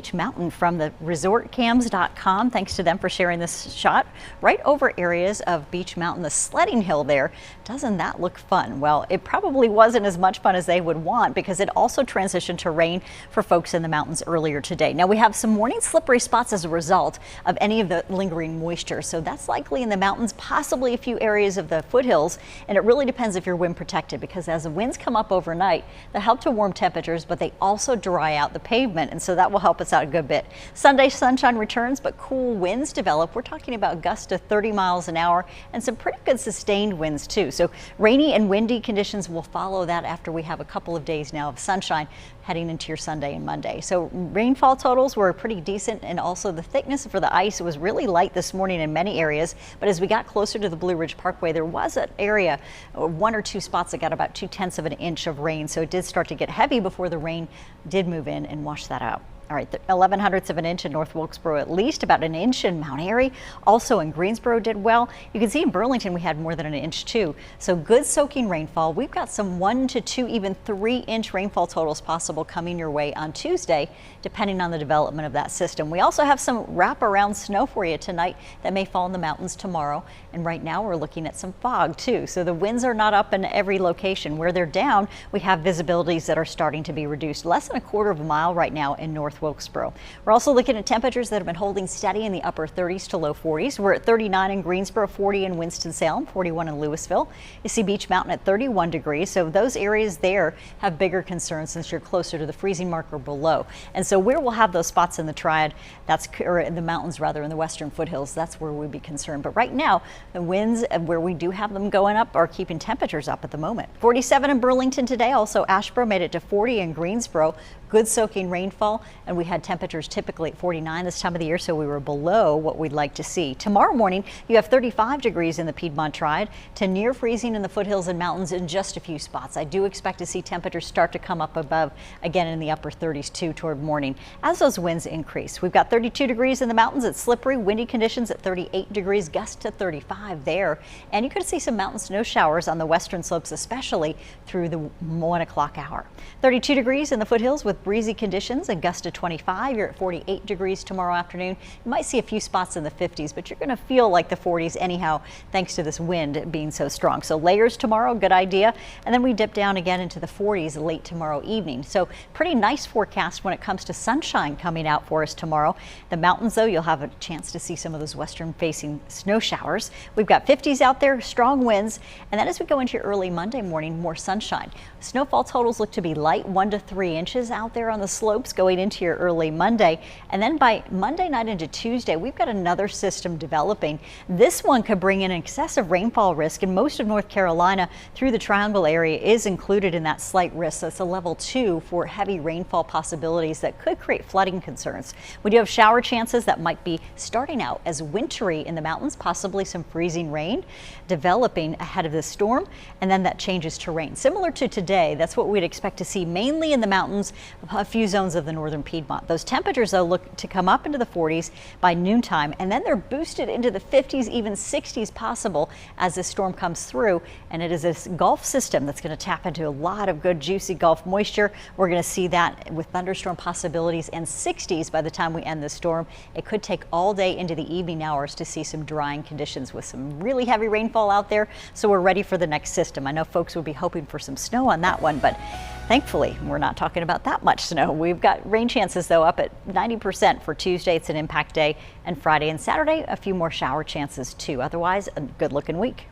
Beach Mountain from the resortcams.com. Thanks to them for sharing this shot right over areas of Beach Mountain, the sledding hill there. Doesn't that look fun? Well, it probably wasn't as much fun as they would want because it also transitioned to rain for folks in the mountains earlier today. Now we have some morning slippery spots as a result of any of the lingering moisture. So that's likely in the mountains, possibly a few areas of the foothills. And it really depends if you're wind protected, because as the winds come up overnight, they help to warm temperatures, but they also dry out the pavement. And so that will help us out a good bit. Sunday sunshine returns, but cool winds develop. We're talking about gusts to 30 miles an hour and some pretty good sustained winds too. So rainy and windy conditions will follow that after we have a couple of days now of sunshine heading into your Sunday and Monday. So rainfall totals were pretty decent, and also the thickness for the ice was really light this morning in many areas. But as we got closer to the Blue Ridge Parkway, there was an area, one or two spots that got about 2/10 of an inch of rain. So it did start to get heavy before the rain did move in and wash that out. All right, 11/100 of an inch in North Wilkesboro, at least about an inch in Mount Airy. Also in Greensboro did well. You can see in Burlington we had more than an inch too. So good soaking rainfall. We've got some 1 to 2, even 3-inch rainfall totals possible coming your way on Tuesday, depending on the development of that system. We also have some wraparound snow for you tonight that may fall in the mountains tomorrow. And right now we're looking at some fog too. So the winds are not up in every location. Where they're down, we have visibilities that are starting to be reduced. Less than a quarter of a mile right now in North Wilkesboro. We're also looking at temperatures that have been holding steady in the upper 30s to low 40s. We're at 39 in Greensboro, 40 in Winston-Salem, 41 in Louisville. You see Beach Mountain at 31 degrees. So those areas there have bigger concerns since you're closer to the freezing mark or below. And so where we'll have those spots in the triad, or in the mountains rather, in the western foothills, that's where we'd be concerned. But right now, the winds where we do have them going up are keeping temperatures up at the moment. 47 in Burlington today. Also Asheboro made it to 40 in Greensboro. Good soaking rainfall, and we had temperatures typically at 49 this time of the year, so we were below what we'd like to see. Tomorrow morning, you have 35 degrees in the Piedmont Triad to near freezing in the foothills and mountains in just a few spots. I do expect to see temperatures start to come up above again in the upper 30s too toward morning as those winds increase. We've got 32 degrees in the mountains. It's slippery, windy conditions at 38 degrees, gust to 35 there. And you could see some mountain snow showers on the western slopes, especially through the 1 o'clock hour. 32 degrees in the foothills with breezy conditions, a gust to 25. You're at 48 degrees tomorrow afternoon. You might see a few spots in the 50s, but you're going to feel like the 40s anyhow, thanks to this wind being so strong. So layers tomorrow, good idea. And then we dip down again into the 40s late tomorrow evening. So pretty nice forecast when it comes to sunshine coming out for us tomorrow. The mountains, though, you'll have a chance to see some of those western facing snow showers. We've got 50s out there, strong winds. And then as we go into your early Monday morning, more sunshine. Snowfall totals look to be light, 1 to 3 inches out there on the slopes going into your early Monday. And then by Monday night into Tuesday, we've got another system developing. This one could bring in excessive rainfall risk, and most of North Carolina through the Triangle area is included in that slight risk. So it's a level 2 for heavy rainfall possibilities that could create flooding concerns. We do have shower chances that might be starting out as wintry in the mountains, possibly some freezing rain developing ahead of the storm, and then that changes to rain. Similar to today, that's what we'd expect to see mainly in the mountains, a few zones of the northern Piedmont. Those temperatures, though, look to come up into the 40s by noontime, and then they're boosted into the 50s, even 60s possible as this storm comes through. And it is this Gulf system that's going to tap into a lot of good, juicy Gulf moisture. We're going to see that with thunderstorm possibilities and 60s by the time we end the storm. It could take all day into the evening hours to see some drying conditions with some really heavy rainfall out there. So we're ready for the next system. I know folks would be hoping for some snow on that one, but thankfully, we're not talking about that much snow. We've got rain chances, though, up at 90% for Tuesday. It's an impact day, and Friday and Saturday, a few more shower chances, too. Otherwise, a good-looking week.